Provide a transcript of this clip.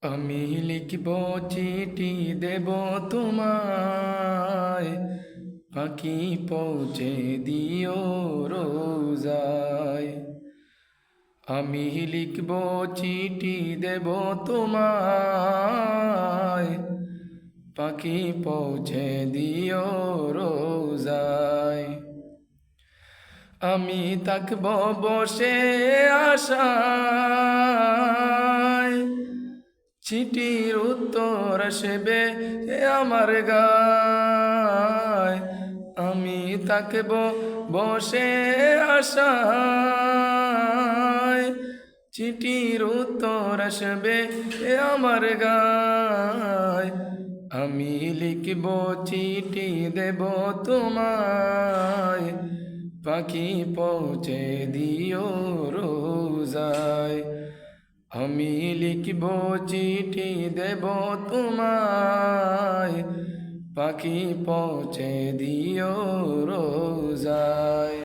আমি লিখব চিঠি দেব তোমায়, পাখি পৌঁছে দিও রোজায়। আমি লিখব চিঠি দেব তোমায়, পাখি পৌঁছে দিও রোজায়। আমি থাকব বসে আশায়, চিঠির উত্তর আসবে আমার গায়। আমি থাকব বসে আশায়, চিঠির উত্তর আসবে আমার গায়। আমি লিখব চিঠি দেব তোমায়, পাখি পৌঁছে দিও রোজায়। আমি লিখব চিঠি দেব তোমায়, পাখি পৌঁছে দিও রোজায়।